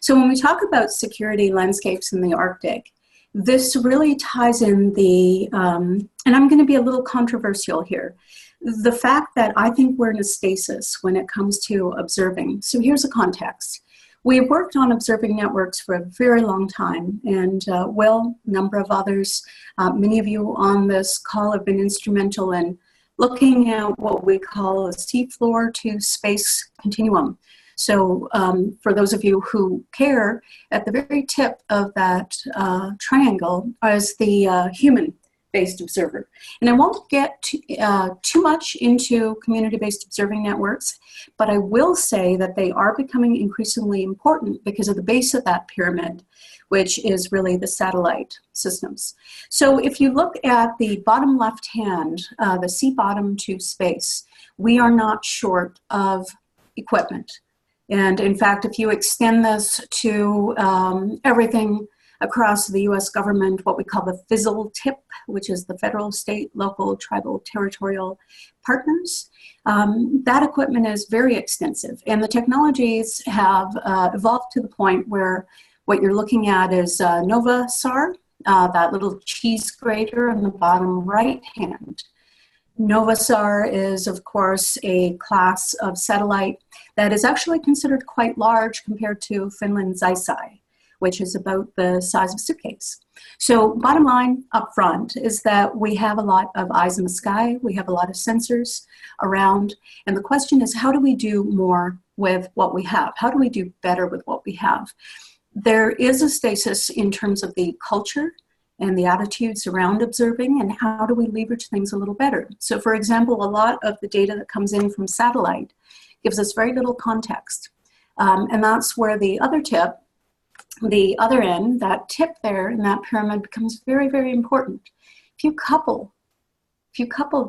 So when we talk about security landscapes in the Arctic, this really ties in the, and I'm going to be a little controversial here, the fact that I think we're in a stasis when it comes to observing. So here's a context. We've worked on observing networks for a very long time, and Will, a number of others, many of you on this call have been instrumental in looking at what we call a seafloor to space continuum. So for those of you who care, at the very tip of that triangle is the human-based observer. And I won't get too much into community-based observing networks, but I will say that they are becoming increasingly important because of the base of that pyramid, which is really the satellite systems. So if you look at the bottom left hand, the sea bottom to space, we are not short of equipment. And in fact, if you extend this to everything across the US government, what we call the FISL tip, which is the federal, state, local, tribal, territorial partners, that equipment is very extensive. And the technologies have evolved to the point where what you're looking at is NovaSAR, that little cheese grater in the bottom right hand. NovaSAR is, of course, a class of satellite that is actually considered quite large compared to Finland's ICEYE, which is about the size of a suitcase. So bottom line up front is that we have a lot of eyes in the sky, we have a lot of sensors around, and the question is, how do we do more with what we have? How do we do better with what we have? There is a stasis in terms of the culture and the attitudes around observing, and how do we leverage things a little better. So for example, a lot of the data that comes in from satellite gives us very little context. And that's where the other tip, the other end, that tip there in that pyramid becomes very, very important. If you couple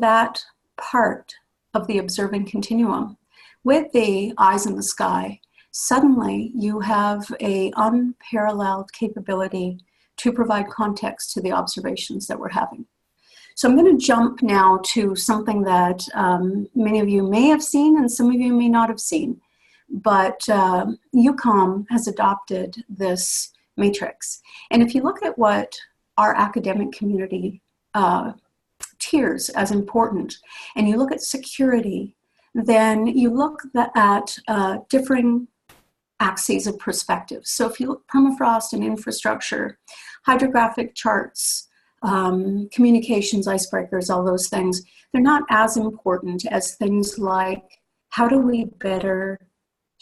that part of the observing continuum with the eyes in the sky, suddenly you have an unparalleled capability to provide context to the observations that we're having. So I'm going to jump now to something that many of you may have seen and some of you may not have seen, but UCOM has adopted this matrix. And if you look at what our academic community tiers as important, and you look at security, then you look at differing axes of perspective. So if you look permafrost and infrastructure, hydrographic charts, communications, icebreakers, all those things, they're not as important as things like how do we better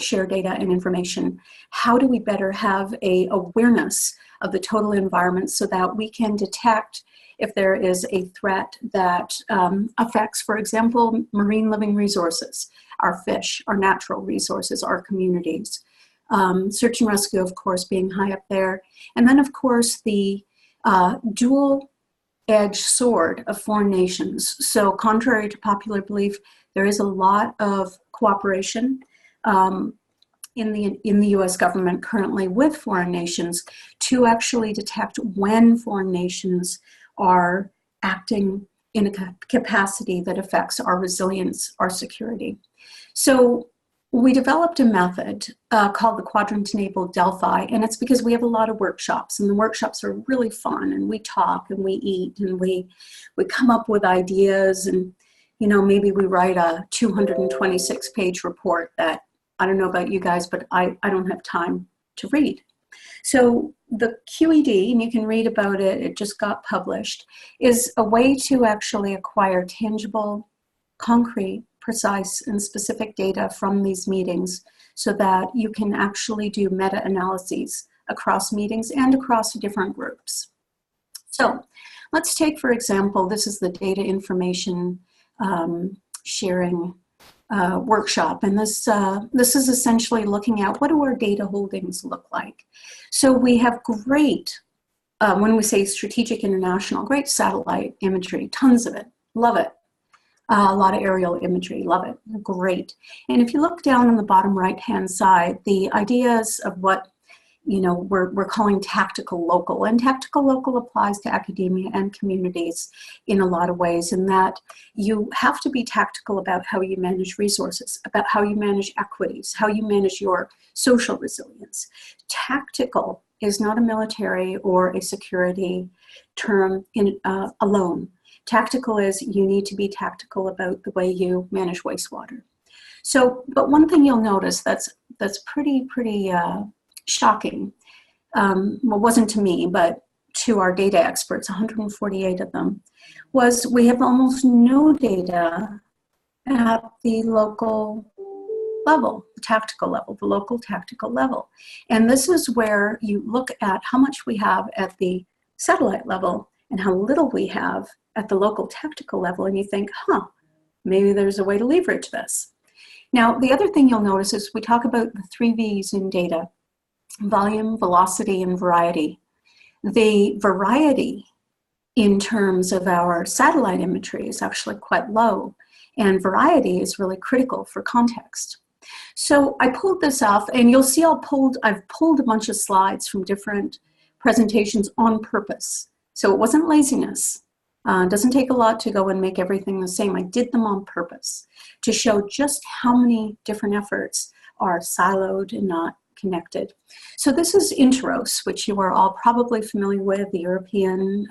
share data and information? How do we better have an awareness of the total environment so that we can detect if there is a threat that affects, for example, marine living resources, our fish, our natural resources, our communities. Search and rescue, of course, being high up there. And then, of course, the dual-edged sword of foreign nations. So contrary to popular belief, there is a lot of cooperation in the US government currently with foreign nations to actually detect when foreign nations are acting in a capacity that affects our resilience, our security. So we developed a method called the Quadrant Enabled Delphi, and it's because we have a lot of workshops, and the workshops are really fun, and we talk and we eat and we come up with ideas, and you know, maybe we write a 226-page report that, I don't know about you guys, but I don't have time to read. So the QED, and you can read about it, it just got published, is a way to actually acquire tangible, concrete, precise, and specific data from these meetings so that you can actually do meta-analyses across meetings and across different groups. So let's take, for example, this is the data information sharing workshop, and this is essentially looking at what do our data holdings look like. So we have great, when we say strategic international, great satellite imagery, tons of it, love it. A lot of aerial imagery, love it, great. And if you look down on the bottom right-hand side, the ideas of what, you know, we're calling tactical local, and tactical local applies to academia and communities in a lot of ways, in that you have to be tactical about how you manage resources, about how you manage equities, how you manage your social resilience, tactical is not a military or a security term alone. Tactical is you need to be tactical about the way you manage wastewater. So, but one thing you'll notice that's pretty shocking, well, it wasn't to me, but to our data experts, 148 of them, was we have almost no data at the local level, the tactical level, the local tactical level. And this is where you look at how much we have at the satellite level and how little we have at the local tactical level, and you think, maybe there's a way to leverage this. Now, the other thing you'll notice is we talk about the 3 V's in data: volume, velocity, and variety. The variety in terms of our satellite imagery is actually quite low, and variety is really critical for context. So I pulled this off, and you'll see I've pulled a bunch of slides from different presentations on purpose. So it wasn't laziness. It doesn't take a lot to go and make everything the same. I did them on purpose to show just how many different efforts are siloed and not connected. So this is Interos, which you are all probably familiar with, the European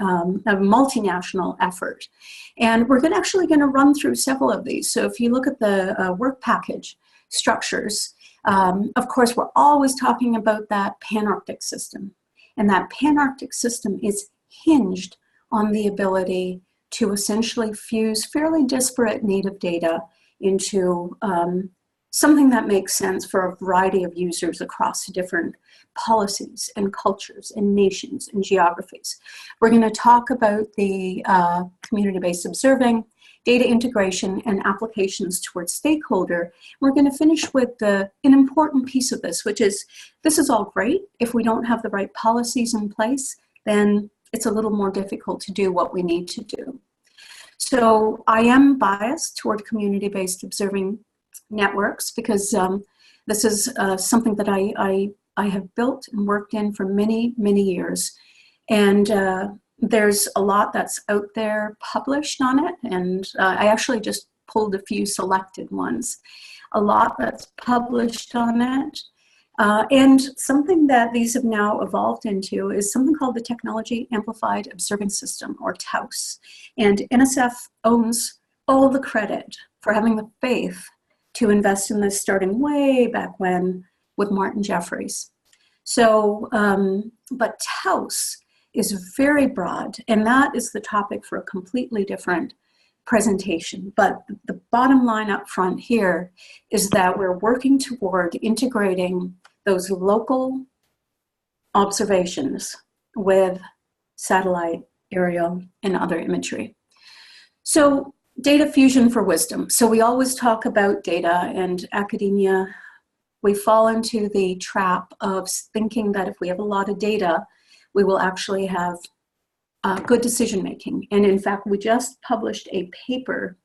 multinational effort. And we're actually going to run through several of these. So if you look at the work package structures, of course, we're always talking about that Pan-Arctic system. And that Pan-Arctic system is hinged on the ability to essentially fuse fairly disparate native data into something that makes sense for a variety of users across different policies and cultures and nations and geographies. We're going to talk about the community-based observing, data integration, and applications towards stakeholder. We're going to finish with an important piece of this, which is, this is all great. If we don't have the right policies in place, then it's a little more difficult to do what we need to do. So I am biased toward community-based observing networks because this is something that I have built and worked in for many, many years. And there's a lot that's out there published on it, and I actually just pulled a few selected ones. A lot that's published on it. And something that these have now evolved into is something called the Technology Amplified Observing System, or TAOS. And NSF owns all the credit for having the faith to invest in this starting way back when with Martin Jeffries. So, but TAOS is very broad, and that is the topic for a completely different presentation. But the bottom line up front here is that we're working toward integrating those local observations with satellite, aerial, and other imagery. So data fusion for wisdom. So we always talk about data, and academia, we fall into the trap of thinking that if we have a lot of data, we will actually have good decision making. And in fact, we just published a paper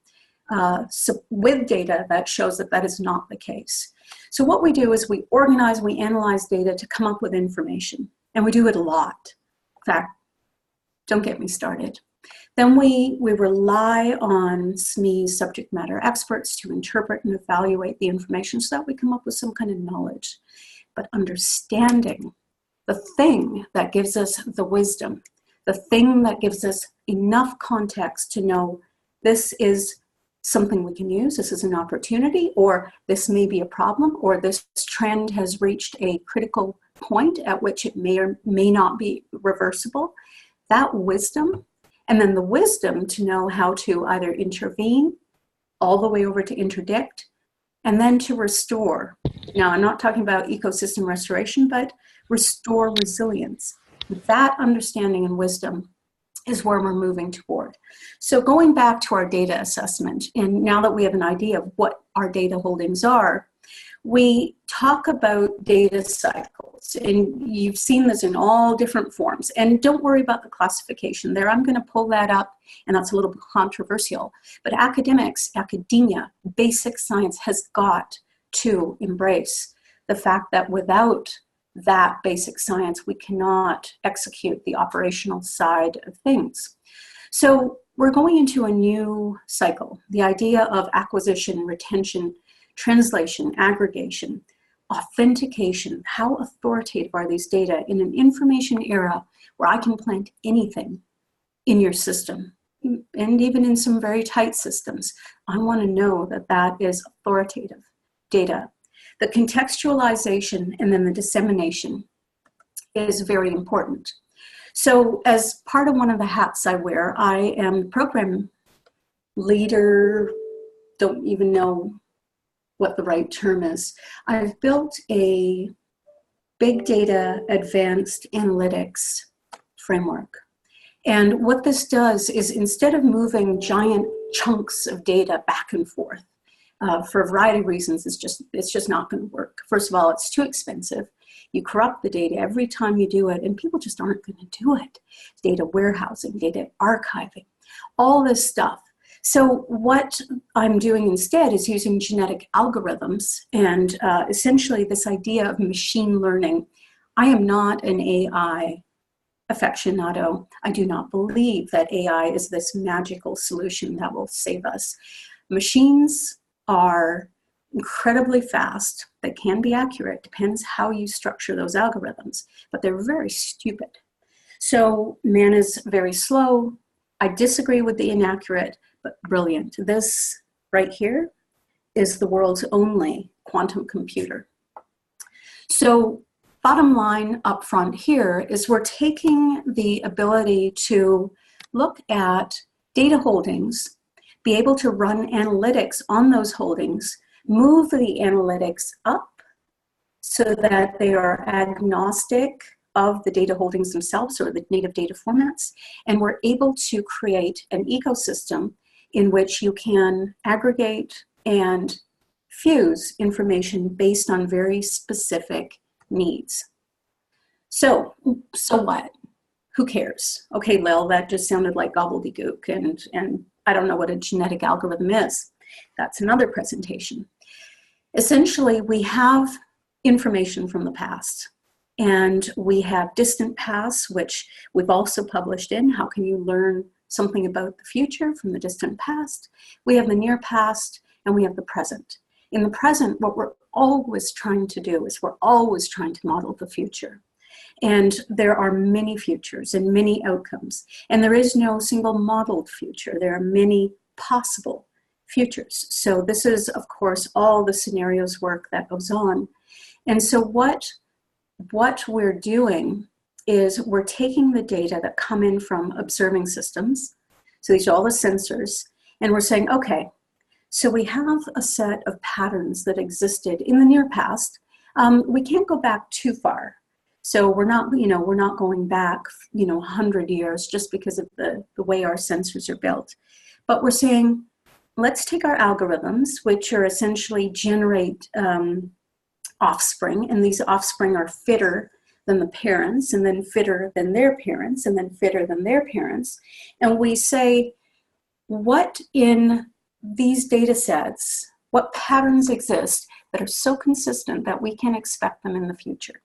with data that shows that that is not the case. So what we do is we organize, we analyze data to come up with information, and we do it a lot. In fact, don't get me started. Then we rely on SME subject matter experts to interpret and evaluate the information so that we come up with some kind of knowledge. But understanding the thing that gives us the wisdom, the thing that gives us enough context to know this is something we can use, this is an opportunity, or this may be a problem, or this trend has reached a critical point at which it may or may not be reversible. That wisdom, and then the wisdom to know how to either intervene all the way over to interdict, and then to restore. Now, I'm not talking about ecosystem restoration, but restore resilience. That understanding and wisdom is where we're moving toward. So going back to our data assessment, and now that we have an idea of what our data holdings are, we talk about data cycles, and you've seen this in all different forms. And don't worry about the classification there. I'm going to pull that up, and that's a little bit controversial. But academia, basic science has got to embrace the fact that without that basic science, we cannot execute the operational side of things. So we're going into a new cycle, the idea of acquisition, retention, translation, aggregation. authentication. How authoritative are these data in an information era where I can plant anything in your system, and even in some very tight systems? I want to know that that is authoritative data. The contextualization and then the dissemination is very important. So as part of one of the hats I wear, I am the program leader, don't even know what the right term is. I've built a big data advanced analytics framework. And what this does is, instead of moving giant chunks of data back and forth, for a variety of reasons, it's just not going to work. First of all, it's too expensive. You corrupt the data every time you do it, and people just aren't going to do it. Data warehousing, data archiving, all this stuff. So what I'm doing instead is using genetic algorithms and essentially this idea of machine learning. I am not an AI aficionado. I do not believe that AI is this magical solution that will save us. Machines are incredibly fast. They can be accurate, depends how you structure those algorithms, but they're very stupid. So man is very slow. I disagree with the inaccurate, but brilliant. This right here is the world's only quantum computer. So bottom line up front here is we're taking the ability to look at data holdings, be able to run analytics on those holdings, move the analytics up so that they are agnostic of the data holdings themselves or the native data formats, and we're able to create an ecosystem in which you can aggregate and fuse information based on very specific needs. So what? Who cares? Okay, Lil, that just sounded like gobbledygook, and I don't know what a genetic algorithm is. That's another presentation. Essentially, we have information from the past, and we have distant past, which we've also published in. How can you learn something about the future from the distant past? We have the near past, and we have the present. In the present, what we're always trying to do is we're always trying to model the future. And there are many futures and many outcomes. And there is no single modeled future. There are many possible futures. So this is, of course, all the scenarios work that goes on. And so what we're doing is we're taking the data that come in from observing systems. So these are all the sensors. And we're saying, okay, so we have a set of patterns that existed in the near past. We can't go back too far. So we're not going back, 100 years just because of the way our sensors are built. But we're saying, let's take our algorithms, which are essentially generate offspring, and these offspring are fitter than the parents, and then fitter than their parents, and then fitter than their parents. And we say, what in these data sets, what patterns exist that are so consistent that we can expect them in the future?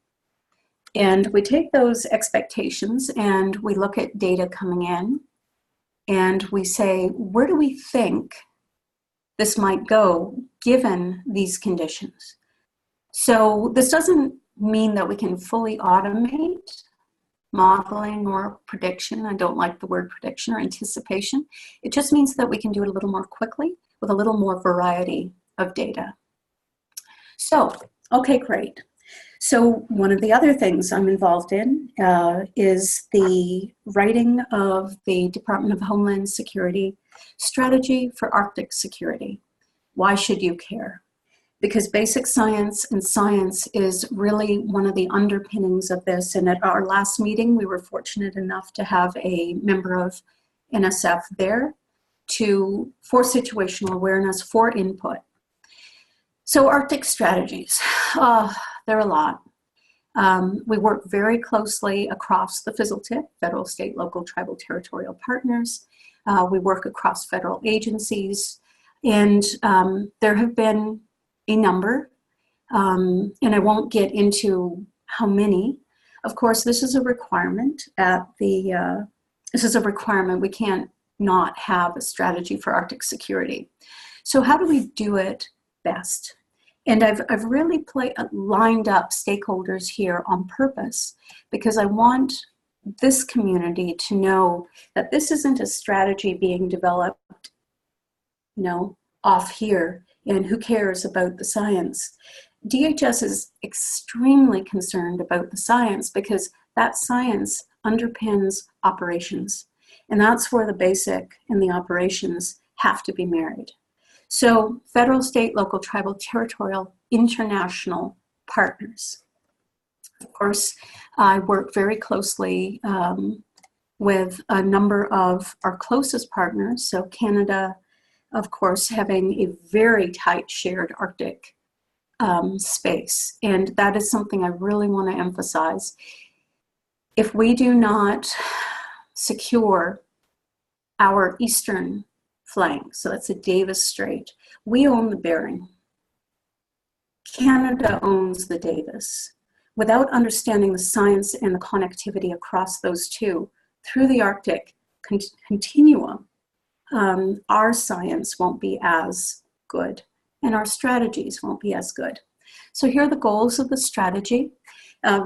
And we take those expectations and we look at data coming in and we say, where do we think this might go given these conditions? So this doesn't mean that we can fully automate modeling or prediction. I don't like the word prediction or anticipation. It just means that we can do it a little more quickly with a little more variety of data. So, okay, great. So one of the other things I'm involved in is the writing of the Department of Homeland Security Strategy for Arctic Security. Why should you care? Because basic science and science is really one of the underpinnings of this. And at our last meeting, we were fortunate enough to have a member of NSF there for situational awareness, for input. So Arctic strategies, there are a lot. We work very closely across the FISLTIP, federal, state, local, tribal, territorial partners. We work across federal agencies, and there have been a number, and I won't get into how many. Of course, this is a requirement this is a requirement. We can't not have a strategy for Arctic security. So how do we do it best? And I've really lined up stakeholders here on purpose because I want this community to know that this isn't a strategy being developed, off here, and who cares about the science. DHS is extremely concerned about the science because that science underpins operations. And that's where the basic and the operations have to be married. So federal, state, local, tribal, territorial, international partners. Of course, I work very closely with a number of our closest partners. So Canada, of course, having a very tight shared Arctic space. And that is something I really want to emphasize. If we do not secure our eastern flank, so that's a Davis Strait, we own the Bering. Canada owns the Davis. Without understanding the science and the connectivity across those two through the Arctic continuum, our science won't be as good and our strategies won't be as good. So here are the goals of the strategy.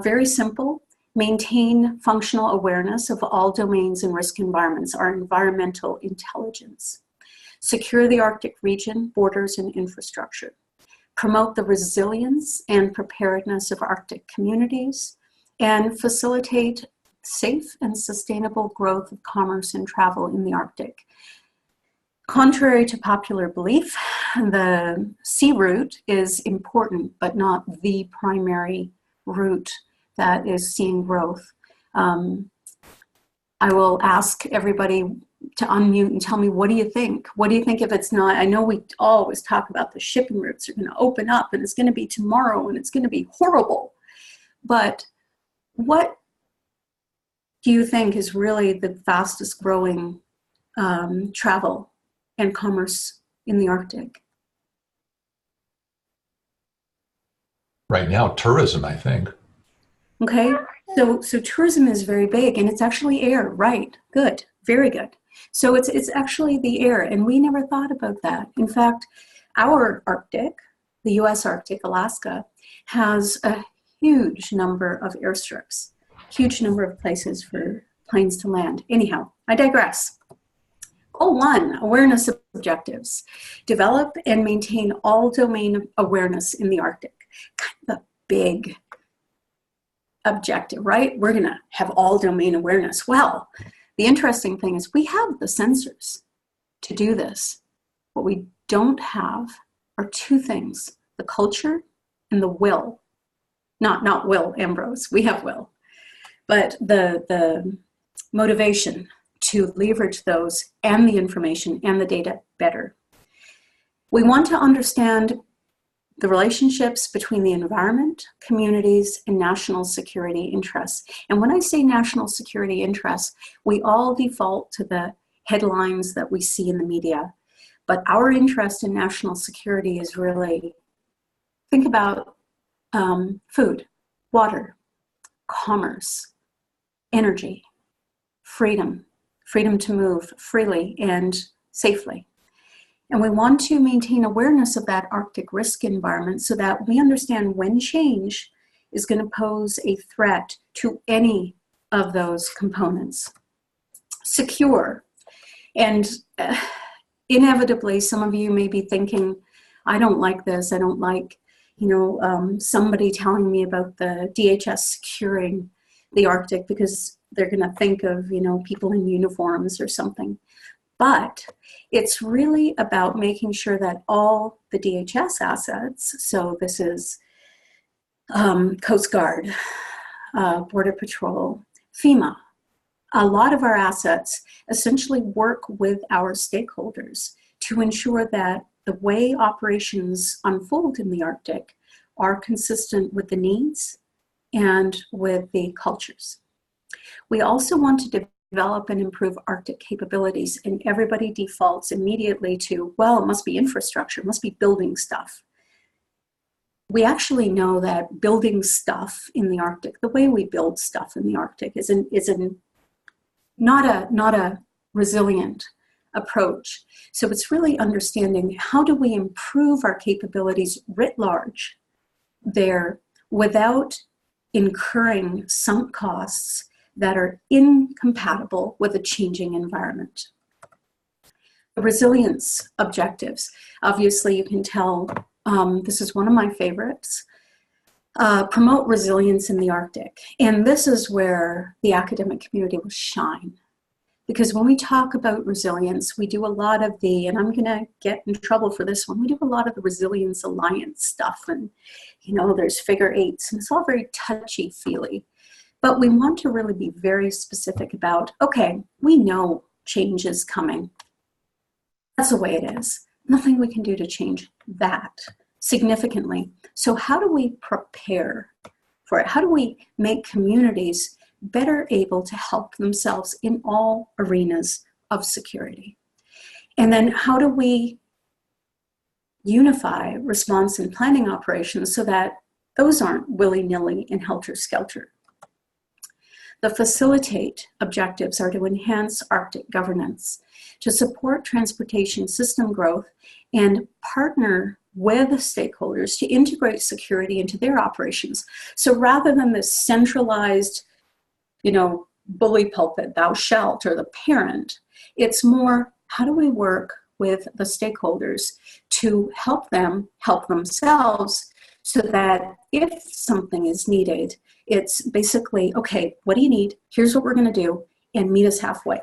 Very simple. Maintain functional awareness of all domains and risk environments, our environmental intelligence. Secure the Arctic region, borders, and infrastructure. Promote the resilience and preparedness of Arctic communities, and facilitate safe and sustainable growth of commerce and travel in the Arctic. Contrary to popular belief, the sea route is important, but not the primary route that is seeing growth. I will ask everybody to unmute and tell me, what do you think? What do you think if it's not? I know we always talk about the shipping routes are going to open up and it's going to be tomorrow and it's going to be horrible. But what do you think is really the fastest growing travel and commerce in the Arctic? Right now, tourism, I think. Okay, so tourism is very big, and it's actually air, right? Good, very good. So it's actually the air, and we never thought about that. In fact, our Arctic, the US Arctic, Alaska, has a huge number of airstrips, huge number of places for planes to land. Anyhow, I digress. Goal 1, awareness objectives. Develop and maintain all domain awareness in the Arctic. Kind of a big objective, right? We're gonna have all domain awareness. Well, the interesting thing is we have the sensors to do this. What we don't have are two things, the culture and the will. Not Will Ambrose, we have will, but the motivation to leverage those and the information and the data better. We want to understand the relationships between the environment, communities, and national security interests. And when I say national security interests, we all default to the headlines that we see in the media. But our interest in national security is really, think about food, water, commerce, energy, freedom to move freely and safely. And we want to maintain awareness of that Arctic risk environment so that we understand when change is going to pose a threat to any of those components. Secure. And inevitably, some of you may be thinking, I don't like this. I don't like, somebody telling me about the DHS securing the Arctic because they're going to think of, people in uniforms or something. But it's really about making sure that all the DHS assets, so this is Coast Guard, Border Patrol, FEMA, a lot of our assets essentially work with our stakeholders to ensure that the way operations unfold in the Arctic are consistent with the needs and with the cultures. We also want to develop and improve Arctic capabilities, and everybody defaults immediately to, well, it must be infrastructure, it must be building stuff. We actually know that building stuff in the Arctic, the way we build stuff in the Arctic is not a resilient approach. So it's really understanding how do we improve our capabilities writ large there without incurring sunk costs that are incompatible with a changing environment. The resilience objectives. Obviously, you can tell this is one of my favorites. Promote resilience in the Arctic. And this is where the academic community will shine. Because when we talk about resilience, we do a lot of the, and I'm going to get in trouble for this one, we do a lot of the Resilience Alliance stuff. And, you know, there's figure eights, and it's all very touchy-feely. But we want to really be very specific about, okay, we know change is coming. That's the way it is. Nothing we can do to change that significantly. So how do we prepare for it? How do we make communities better able to help themselves in all arenas of security? And then how do we unify response and planning operations so that those aren't willy-nilly and helter-skelter? The facilitate objectives are to enhance Arctic governance, to support transportation system growth, and partner with stakeholders to integrate security into their operations. So rather than this centralized, you know, bully pulpit, thou shalt, or the parent, it's more, how do we work with the stakeholders to help them help themselves so that if something is needed, it's basically, okay, what do you need? Here's what we're going to do, and meet us halfway.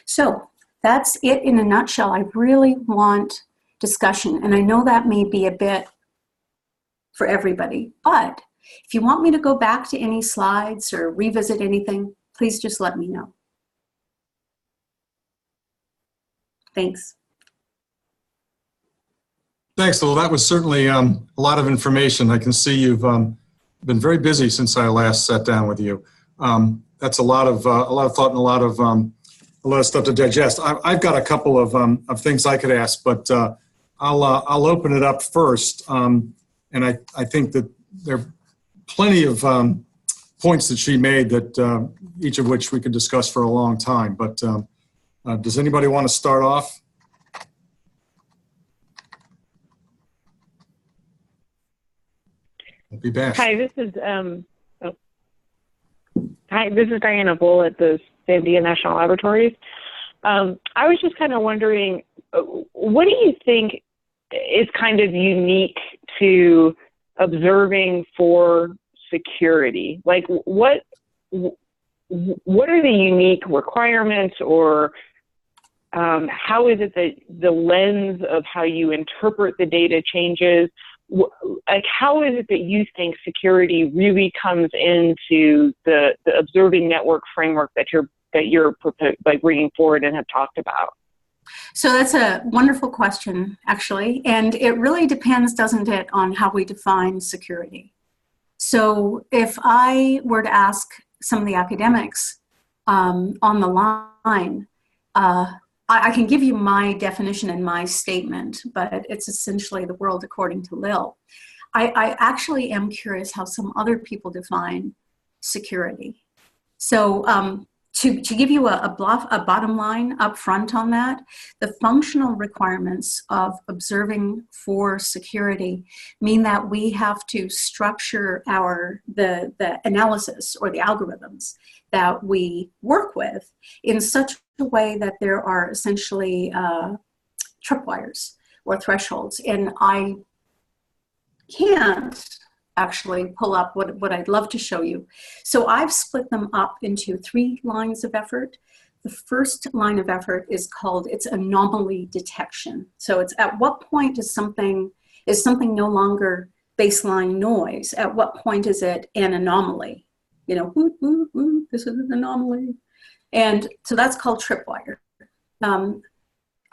So that's it in a nutshell. I really want discussion, and I know that may be a bit for everybody, but if you want me to go back to any slides or revisit anything, please just let me know. Thanks. Thanks, Lil. That was certainly a lot of information. I can see you've been very busy since I last sat down with you. That's a lot of thought and a lot of stuff to digest. I've got a couple of things I could ask, but I'll open it up first. And I think that there are plenty of points that she made that each of which we could discuss for a long time. But does anybody want to start off? Don't be bashful. Hi, this is Diana Bull at the Sandia National Laboratories. I was just kind of wondering, what do you think is kind of unique to observing for security? Like, what are the unique requirements, or how is it that the lens of how you interpret the data changes? Like, how is it that you think security really comes into the observing network framework that you're bringing forward and have talked about? So that's a wonderful question, actually, and it really depends, doesn't it, on how we define security. So if I were to ask some of the academics on the line, I can give you my definition and my statement, but it's essentially the world according to Lil. I actually am curious how some other people define security. So to give you a bottom line up front on that, the functional requirements of observing for security mean that we have to structure the analysis or the algorithms that we work with in such a way that there are essentially tripwires or thresholds. And I can't actually pull up what I'd love to show you. So I've split them up into 3 lines of effort. The first line of effort is called its anomaly detection. So it's at what point is something no longer baseline noise? At what point is it an anomaly? You know, woo, woo, woo, this is an anomaly. And so that's called tripwire.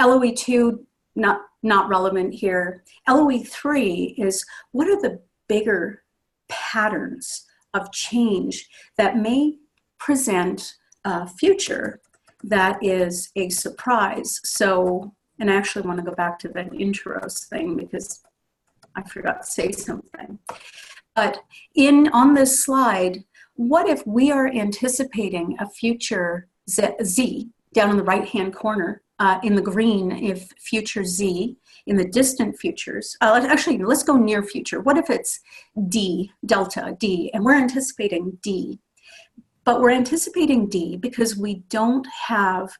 LOE2, not relevant here. LOE3 is what are the bigger patterns of change that may present a future that is a surprise. So, and I actually want to go back to the intros thing because I forgot to say something. But on this slide, what if we are anticipating a future Z down in the right-hand corner in the green if future Z, in the distant futures, actually, let's go near future. What if it's D, delta, D, and we're anticipating D? But we're anticipating D because we don't have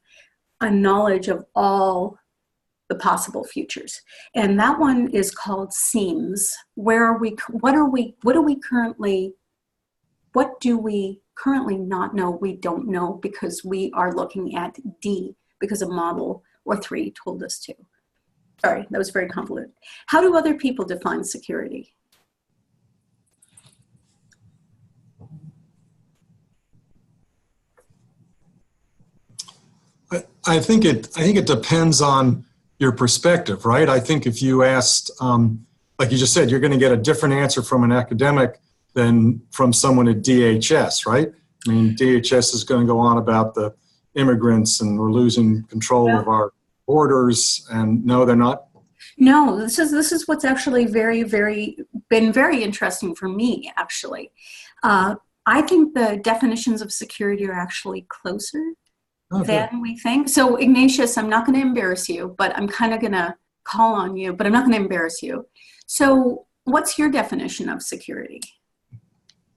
a knowledge of all the possible futures. And that one is called seams. What do we currently not know? We don't know because we are looking at D because a model or 3 told us to. Sorry, that was very convoluted. How do other people define security? I think it depends on your perspective, right? I think if you asked, like you just said, you're going to get a different answer from an academic than from someone at DHS, right? I mean, DHS is going to go on about the immigrants and we're losing control of our borders, and no, they're not. No, this is what's actually been very interesting for me, actually. I think the definitions of security are actually closer than we think. So Ignatius, I'm not going to embarrass you, but I'm kind of going to call on you, but I'm not going to embarrass you. So what's your definition of security?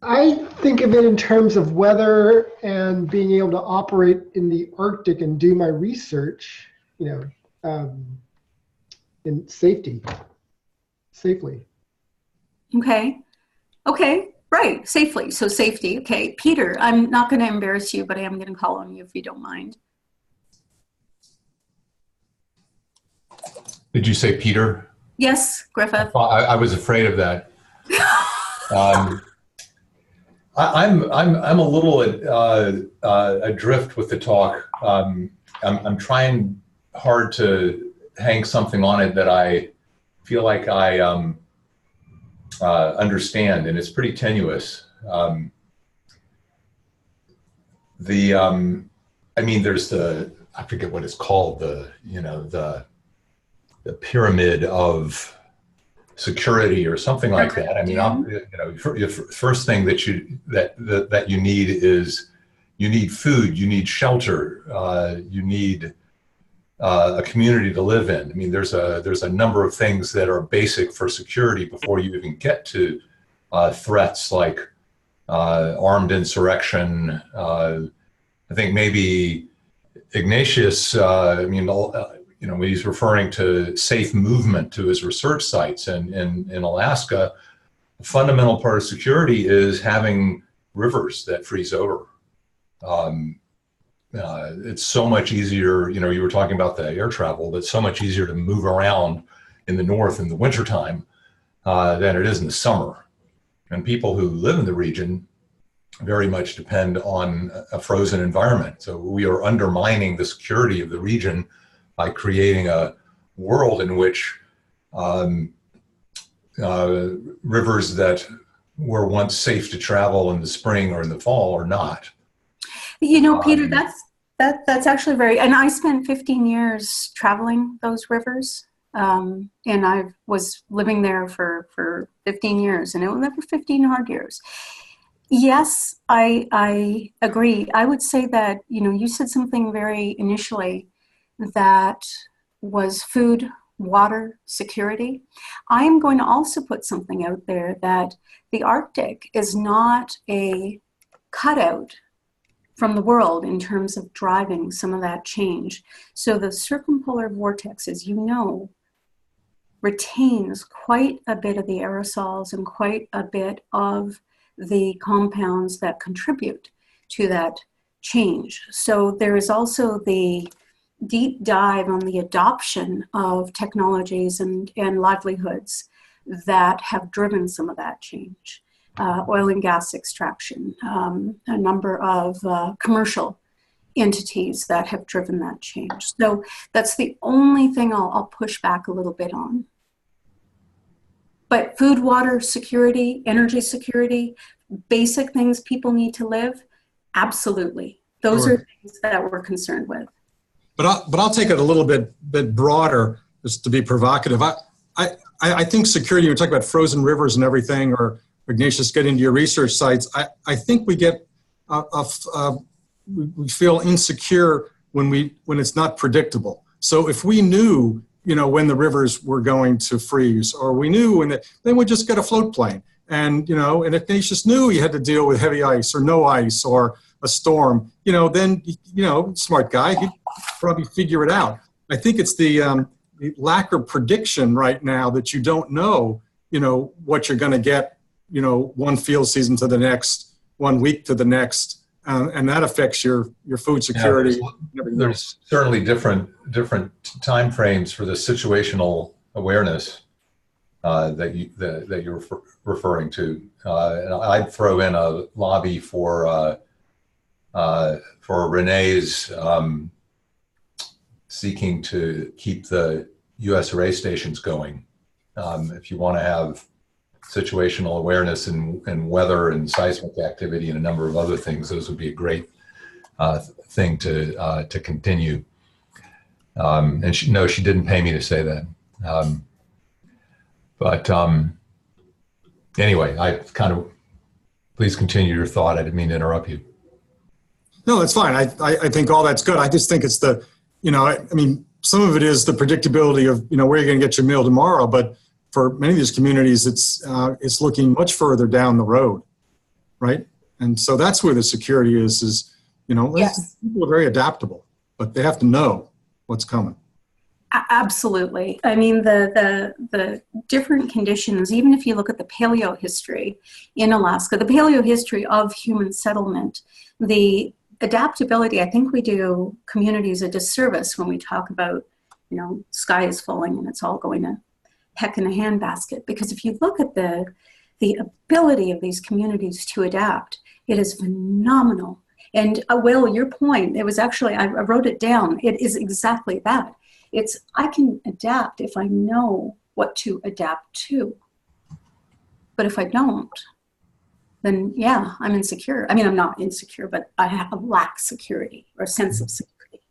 I think of it in terms of weather and being able to operate in the Arctic and do my research, in safely. Okay. Right, safely. So safety. Okay, Peter, I'm not going to embarrass you, but I am going to call on you if you don't mind. Did you say Peter? Yes, Griffith. I was afraid of that. I'm a little adrift with the talk. I'm trying hard to hang something on it that I feel like I understand, and it's pretty tenuous. I mean, there's I forget what it's called, the pyramid of security or something like that. I mean, first thing that you need is you need food, you need shelter, you need a community to live in. I mean, there's a number of things that are basic for security before you even get to threats like armed insurrection. I think maybe Ignatius, when he's referring to safe movement to his research sites in Alaska, a fundamental part of security is having rivers that freeze over. It's so much easier, you were talking about the air travel, but it's so much easier to move around in the north in the wintertime than it is in the summer. And people who live in the region very much depend on a frozen environment. So we are undermining the security of the region by creating a world in which rivers that were once safe to travel in the spring or in the fall are not. Peter, that's actually and I spent 15 years traveling those rivers, and I was living there for 15 years, and it was 15 hard years. Yes, I agree. I would say that, you said something very initially that was food, water, security. I am going to also put something out there that the Arctic is not a cutout from the world in terms of driving some of that change. So the circumpolar vortex, as you know, retains quite a bit of the aerosols and quite a bit of the compounds that contribute to that change. So there is also the deep dive on the adoption of technologies and livelihoods that have driven some of that change. Oil and gas extraction, a number of commercial entities that have driven that change. So that's the only thing I'll push back a little bit on. But food, water, security, energy security, basic things people need to live, absolutely. Those are things that we're concerned with. But I'll take it a little bit broader, just to be provocative. I think security, you're talking about frozen rivers and everything, or Ignatius, get into your research sites. I think we get we feel insecure when it's not predictable. So if we knew, when the rivers were going to freeze, or we knew then we'd just get a float plane. And, and if Ignatius knew he had to deal with heavy ice or no ice or a storm, then, smart guy, he'd probably figure it out. I think it's the lack of prediction right now that you don't know, what you're going to get, one field season to the next, 1 week to the next. And that affects your food security. Yeah, there's certainly different time frames for the situational awareness that you're referring to. And I'd throw in a lobby for Renee's seeking to keep the U.S. array stations going. If you want to have situational awareness and weather and seismic activity and a number of other things, those would be a great thing to continue. And she didn't pay me to say that. But anyway, please continue your thought. I didn't mean to interrupt you. No, that's fine. I think all that's good. I just think it's some of it is the predictability of, where you're going to get your meal tomorrow, but for many of these communities, it's looking much further down the road, right? And so that's where the security is Yes. People are very adaptable, but they have to know what's coming. Absolutely. I mean, the different conditions, even if you look at the paleo history in Alaska, the paleo history of human settlement, the adaptability, I think we do communities a disservice when we talk about, sky is falling and it's all going to heck in a handbasket. Because if you look at the ability of these communities to adapt, it is phenomenal. And Will, your point, it was actually, I wrote it down. It is exactly that. I can adapt if I know what to adapt to. But if I don't, then yeah, I'm insecure. I mean, I'm not insecure, but I have a lack security or a sense of security.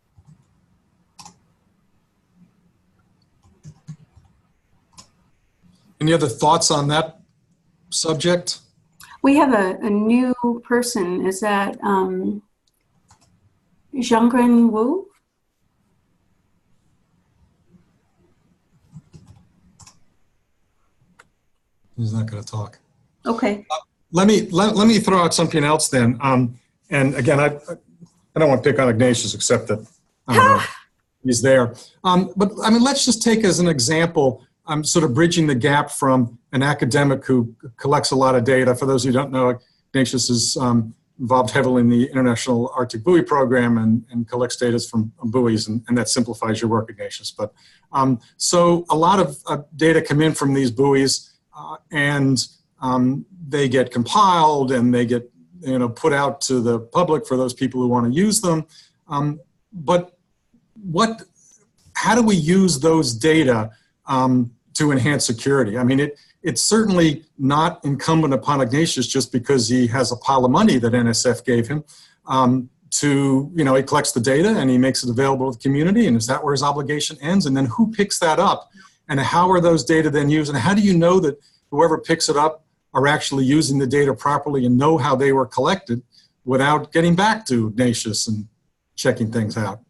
Any other thoughts on that subject? We have a new person. Is that Zhongren Wu? He's not going to talk. Okay. Let me throw out something else then. And again, I don't want to pick on Ignatius, except that he's there. But I mean, let's just take as an example. I'm sort of bridging the gap from an academic who collects a lot of data. For those who don't know, Ignatius is involved heavily in the International Arctic Buoy Program and collects data from buoys, and that simplifies your work, Ignatius. But so a lot of data come in from these buoys, and they get compiled and they get put out to the public for those people who want to use them. But how do we use those data to enhance security? I mean, it's certainly not incumbent upon Ignatius just because he has a pile of money that NSF gave him he collects the data and he makes it available to the community, and is that where his obligation ends? And then who picks that up? And how are those data then used? And how do you know that whoever picks it up are actually using the data properly and know how they were collected without getting back to Ignatius and checking things out?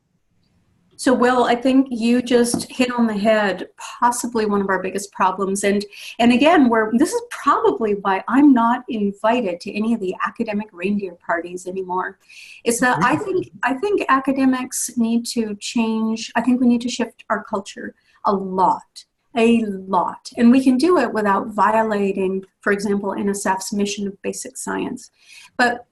So, Will, I think you just hit on the head possibly one of our biggest problems. And again, this is probably why I'm not invited to any of the academic reindeer parties anymore. Is that I think academics need to change. I think we need to shift our culture a lot. And we can do it without violating, for example, NSF's mission of basic science. But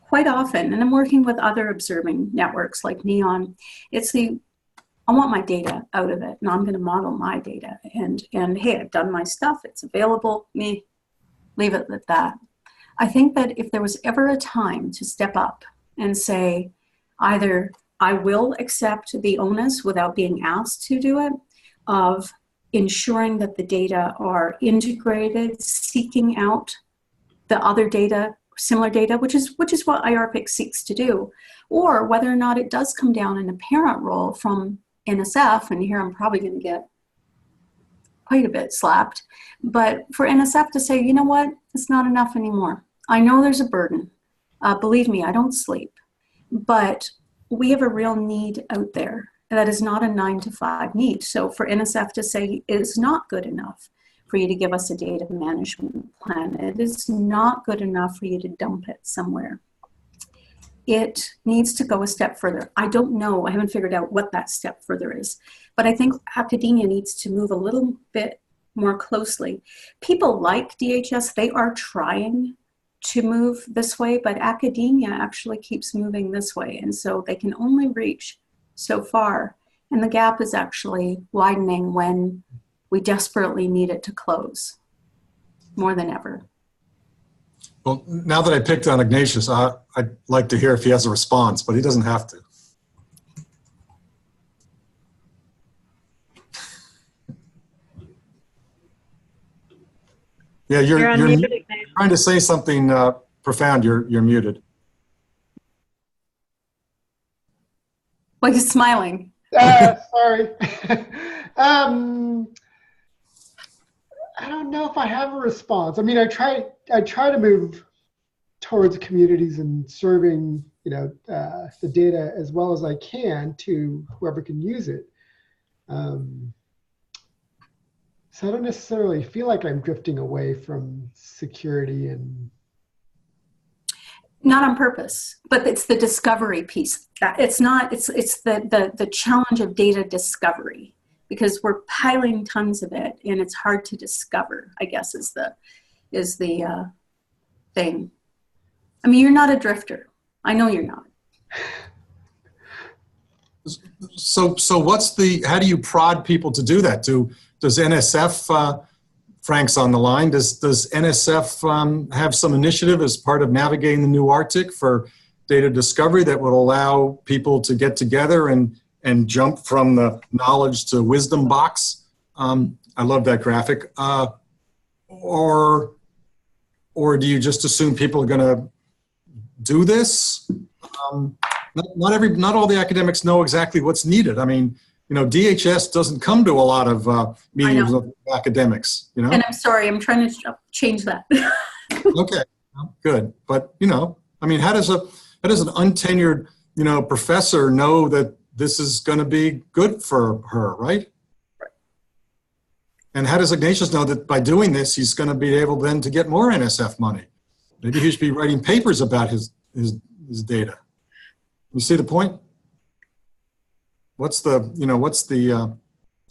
quite often, and I'm working with other observing networks like NEON, I want my data out of it, and I'm going to model my data. And hey, I've done my stuff, it's available, leave it at that. I think that if there was ever a time to step up and say, either I will accept the onus without being asked to do it, of ensuring that the data are integrated, seeking out the other data, similar data, which is what IARPIC seeks to do, or whether or not it does come down in a parent role from NSF, and here I'm probably going to get quite a bit slapped, but for NSF to say, you know what, it's not enough anymore. I know there's a burden. Believe me, I don't sleep, but we have a real need out there. That is not a 9 to 5 need. So for NSF to say it is not good enough for you to give us a data management plan, it is not good enough for you to dump it somewhere. It needs to go a step further. I don't know, I haven't figured out what that step further is, but I think academia needs to move a little bit more closely. People like DHS, they are trying to move this way, but academia actually keeps moving this way. And so they can only reach so far. And the gap is actually widening when we desperately need it to close more than ever. Well, now that I picked on Ignatius, I'd like to hear if he has a response, but he doesn't have to. Yeah, you're trying to say something profound. You're muted. Well, he's smiling. Sorry. I don't know if I have a response. I mean, I try to move towards communities and serving, the data as well as I can to whoever can use it. So I don't necessarily feel like I'm drifting away from security and. Not on purpose, but it's the discovery piece. It's not. It's the challenge of data discovery, because we're piling tons of it and it's hard to discover, I guess, is the thing. I mean, you're not a drifter. I know you're not. So how do you prod people to do that? Does NSF, Frank's on the line, does NSF have some initiative as part of navigating the new Arctic for data discovery that would allow people to get together and jump from the knowledge to wisdom box? I love that graphic. Or do you just assume people are going to do this? Not all the academics know exactly what's needed. I mean, DHS doesn't come to a lot of meetings with academics, And I'm sorry, I'm trying to change that. Okay, good. But, I mean, how does an untenured, professor know that this is going to be good for her, right? Right. And how does Ignatius know that by doing this, he's going to be able then to get more NSF money? Maybe he should be writing papers about his data. You see the point?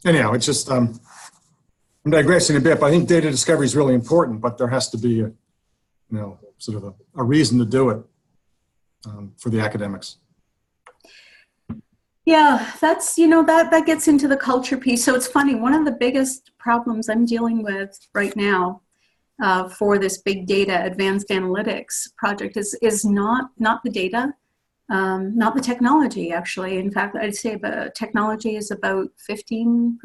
Anyhow, it's just, I'm digressing a bit, but I think data discovery is really important, but there has to be sort of a reason to do it for the academics. Yeah, that's, that gets into the culture piece. So it's funny, one of the biggest problems I'm dealing with right now for this big data advanced analytics project is not the data, not the technology, actually. In fact, I'd say technology is about 15%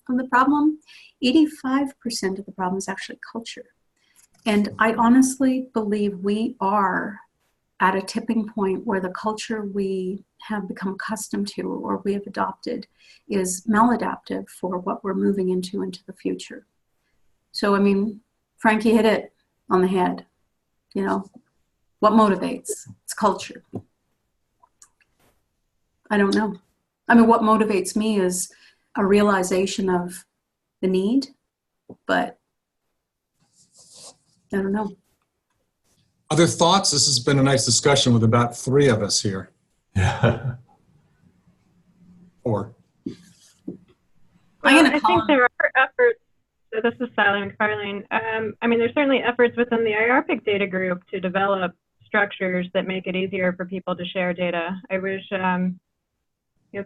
of the problem. 85% of the problem is actually culture. And I honestly believe we are at a tipping point where the culture we have become accustomed to or we have adopted is maladaptive for what we're moving into the future. So, I mean, Frankie hit it on the head. What motivates? It's culture. I don't know. I mean, what motivates me is a realization of the need, but I don't know. Other thoughts? This has been a nice discussion with about 3 of us here. Yeah. Or. Well, I think there are efforts. So this is Sally McFarlane. I mean, there's certainly efforts within the IARPIC data group to develop structures that make it easier for people to share data. I wish,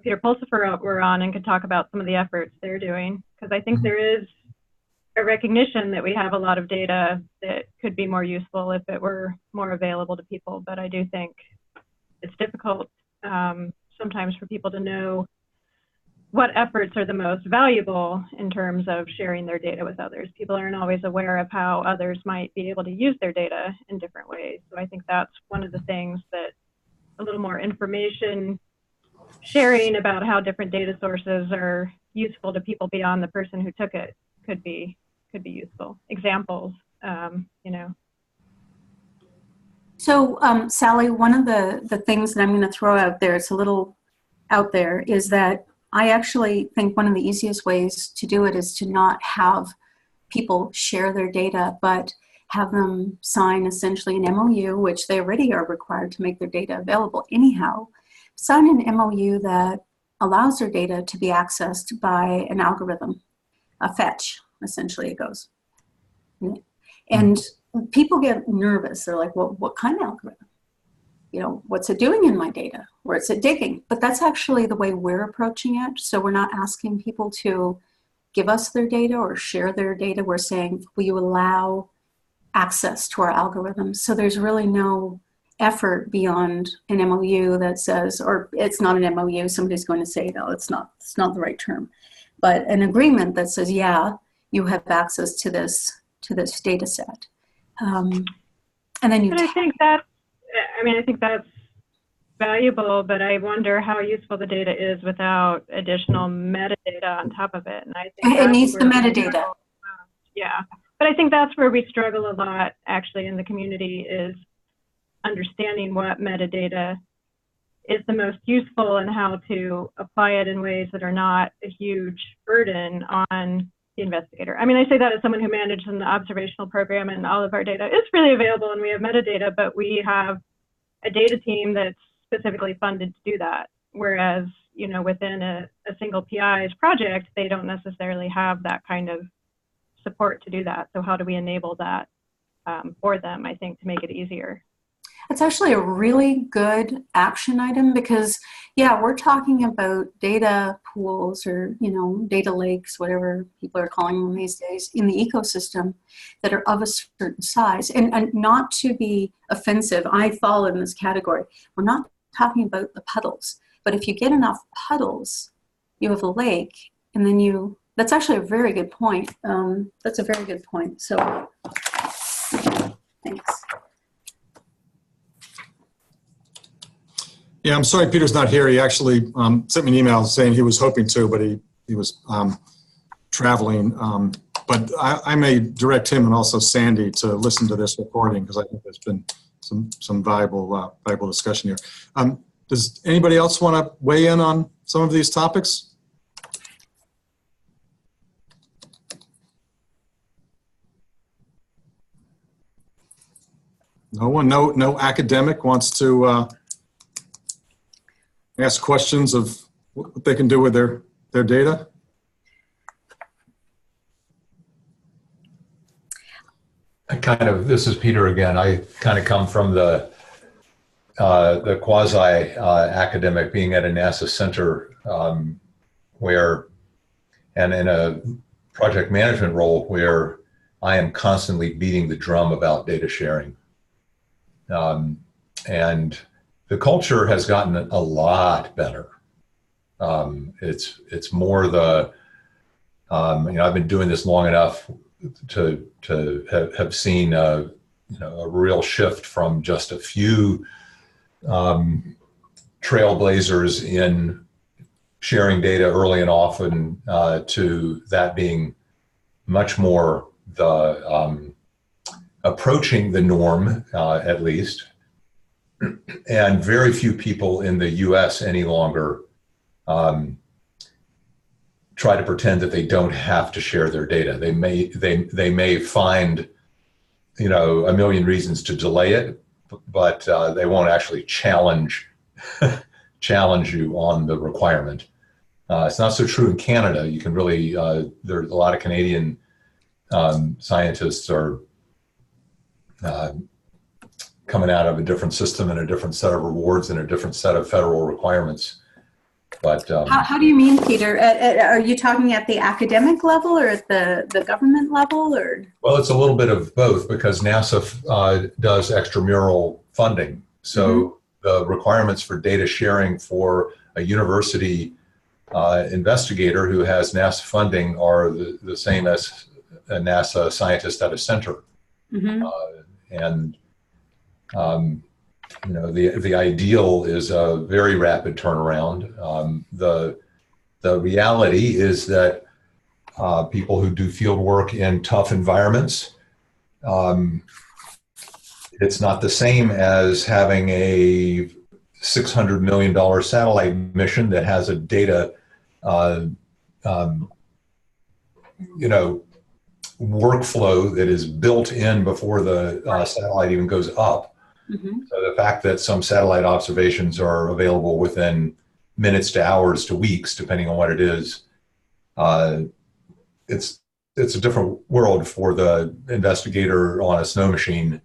Peter Pulsifer were on and could talk about some of the efforts they're doing, because I think there is a recognition that we have a lot of data that could be more useful if it were more available to people. But I do think it's difficult sometimes for people to know what efforts are the most valuable in terms of sharing their data with others. People aren't always aware of how others might be able to use their data in different ways. So I think that's one of the things that a little more information sharing about how different data sources are useful to people beyond the person who took it could be useful. Examples, So, Sally, one of the things that I'm going to throw out there, it's a little out there, is that I actually think one of the easiest ways to do it is to not have people share their data, but have them sign essentially an MOU, which they already are required to make their data available anyhow. Sign an MOU that allows their data to be accessed by an algorithm, a fetch, essentially it goes. And people get nervous. They're like, well, what kind of algorithm? You know, what's it doing in my data? Where's it digging? But that's actually the way we're approaching it. So we're not asking people to give us their data or share their data. We're saying, will you allow access to our algorithms? So there's really no effort beyond an MOU that says, or it's not an MOU, somebody's going to say, no, it's not the right term, but an agreement that says, yeah, you have access to this data set. And then you I think that's valuable, but I wonder how useful the data is without additional metadata on top of it. And I think it needs the metadata. Yeah, but I think that's where we struggle a lot actually in the community, is understanding what metadata is the most useful and how to apply it in ways that are not a huge burden on the investigator. I mean, I say that as someone who managed an observational program, and all of our data is freely available and we have metadata, but we have a data team that's specifically funded to do that. Whereas, you know, within a single PI's project, they don't necessarily have that kind of support to do that. So how do we enable that for them, I think, to make it easier? It's actually a really good action item because, yeah, we're talking about data pools or, you know, data lakes, whatever people are calling them these days, in the ecosystem that are of a certain size. And not to be offensive, I fall in this category. We're not talking about the puddles, but if you get enough puddles, you have a lake, and then that's actually a very good point. That's a very good point. So, thanks. Yeah, I'm sorry Peter's not here. He actually sent me an email saying he was hoping to, but he was traveling. But I may direct him and also Sandy to listen to this recording, because I think there's been some valuable discussion here. Does anybody else want to weigh in on some of these topics? No one? No academic wants to ask questions of what they can do with their data? This is Peter again. I kind of come from the quasi-academic, being at a NASA center and in a project management role where I am constantly beating the drum about data sharing. And the culture has gotten a lot better. It's more I've been doing this long enough to have seen a real shift from just a few trailblazers in sharing data early and often to that being much more the approaching the norm, at least. And very few people in the US any longer try to pretend that they don't have to share their data. They may find, a million reasons to delay it, but they won't actually challenge you on the requirement. It's not so true in Canada. You can really, there are a lot of Canadian scientists are coming out of a different system and a different set of rewards and a different set of federal requirements. But how do you mean, Peter? Are you talking at the academic level or at the government level, or? Well, it's a little bit of both, because NASA does extramural funding. So the requirements for data sharing for a university investigator who has NASA funding are the same as a NASA scientist at a center. The ideal is a very rapid turnaround. The reality is that people who do field work in tough environments, it's not the same as having a $600 million satellite mission that has a data uh, um, workflow that is built in before the satellite even goes up. Mm-hmm. So the fact that some satellite observations are available within minutes to hours to weeks, depending on what it is, it's a different world for the investigator on a snow machine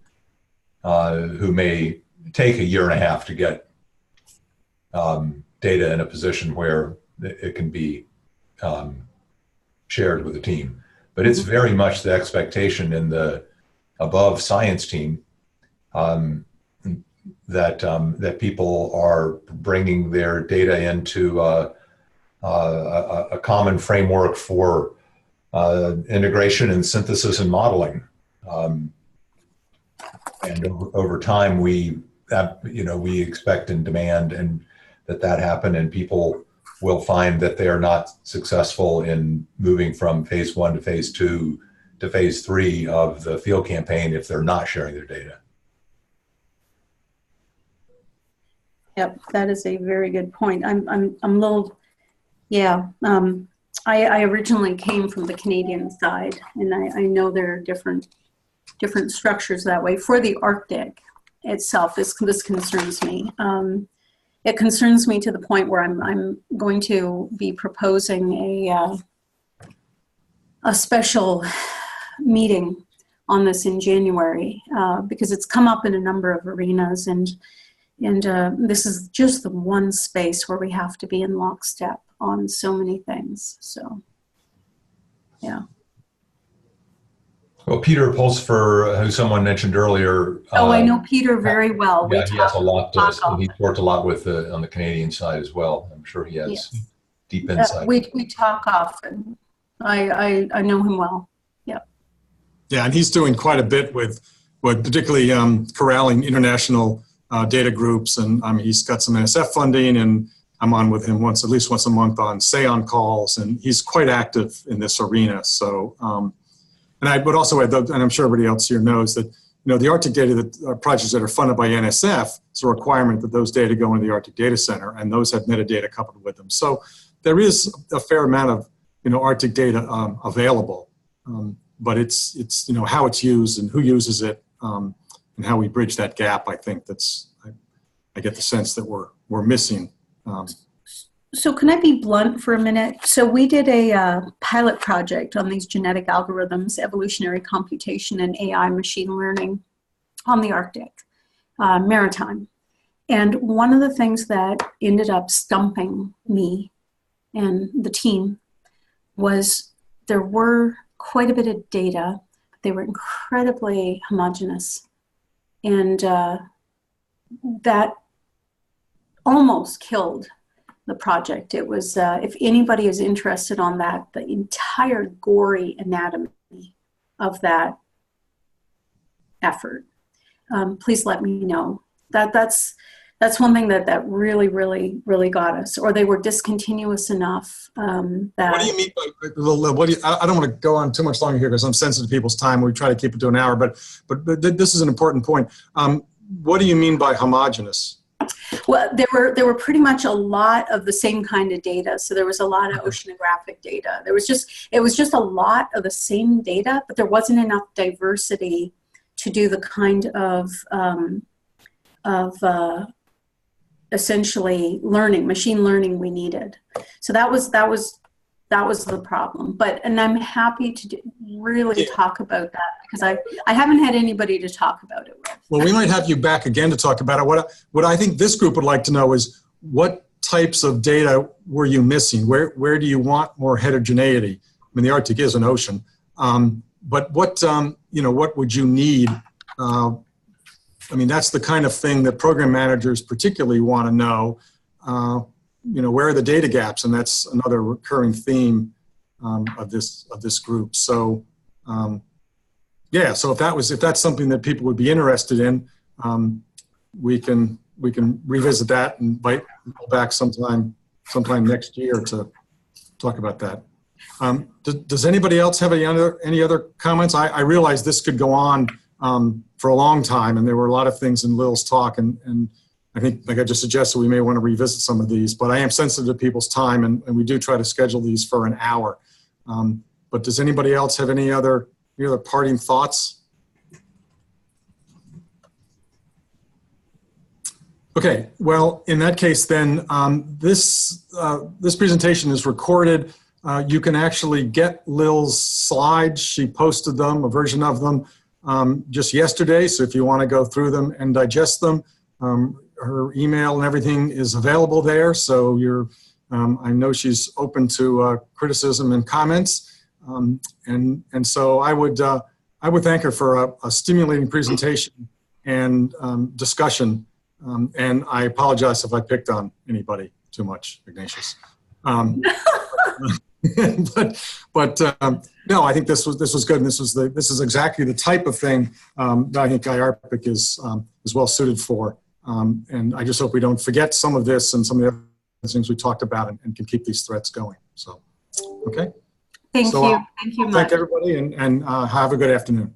who may take a year and a half to get data in a position where it can be shared with the team. But it's very much the expectation in the above science team that people are bringing their data into a common framework for integration and synthesis and modeling. And over time, we expect and demand and that happen, and people will find that they are not successful in moving from phase 1 to phase 2 to phase 3 of the field campaign if they're not sharing their data. Yep, that is a very good point. I'm a little, yeah. I originally came from the Canadian side, and I know there are different structures that way. For the Arctic itself, this concerns me. It concerns me to the point where I'm going to be proposing a special meeting on this in January because it's come up in a number of arenas, and this is just the one space where we have to be in lockstep on so many things. So, yeah. Well, Peter Pulsfer, who someone mentioned earlier. I know Peter very well. Yeah, he has a lot. He's worked a lot with on the Canadian side as well. I'm sure he has deep insight. We talk often. I know him well. Yeah. Yeah, and he's doing quite a bit with particularly corralling international data groups, and he's got some NSF funding, and I'm on with him at least once a month on SAON calls, and he's quite active in this arena. So. And I would also add, and I'm sure everybody else here knows that, the Arctic data projects that are funded by NSF, it's a requirement that those data go into the Arctic Data Center, and those have metadata coupled with them. So there is a fair amount of, Arctic data available, but it's how it's used and who uses it, and how we bridge that gap. I think I get the sense that we're missing. So can I be blunt for a minute? So we did a pilot project on these genetic algorithms, evolutionary computation, and AI machine learning on the Arctic, maritime. And one of the things that ended up stumping me and the team was there were quite a bit of data. They were incredibly homogeneous. And that almost killed the project. It was, if anybody is interested on that, the entire gory anatomy of that effort, please let me know. That's one thing that really, really, really got us. Or they were discontinuous enough that. What do you mean by, I don't want to go on too much longer here because I'm sensitive to people's time. We try to keep it to an hour, but this is an important point. What do you mean by homogeneous? Well, there were pretty much a lot of the same kind of data. So there was a lot of oceanographic data. It was just a lot of the same data, but there wasn't enough diversity to do the kind of essentially machine learning we needed. So that was the problem. And I'm happy to really talk about that because I haven't had anybody to talk about it with. Well, we might have you back again to talk about it. What I think this group would like to know is what types of data were you missing? Where do you want more heterogeneity? I mean, the Arctic is an ocean, but what would you need? That's the kind of thing that program managers particularly want to know. Where are the data gaps? And that's another recurring theme of this group. So, so if that's something that people would be interested in, we can revisit that and invite people back sometime next year to talk about that. Does anybody else have any other comments? I realize this could go on for a long time, and there were a lot of things in Lil's talk, and I think, like I just suggested, we may want to revisit some of these, but I am sensitive to people's time, and we do try to schedule these for an hour. But does anybody else have any other parting thoughts? Okay, well, in that case then, this presentation is recorded. You can actually get Lil's slides. She posted them, a version of them, just yesterday. So if you want to go through them and digest them, her email and everything is available there. So I know she's open to criticism and comments. And so I would thank her for a stimulating presentation and discussion. And I apologize if I picked on anybody too much, Ignatius. But no, I think this was good, and this is exactly the type of thing that I think IARPIC is well suited for. And I just hope we don't forget some of this and some of the other things we talked about, and can keep these threads going. So, okay. Thank you. Thank you much. Thank everybody, and have a good afternoon.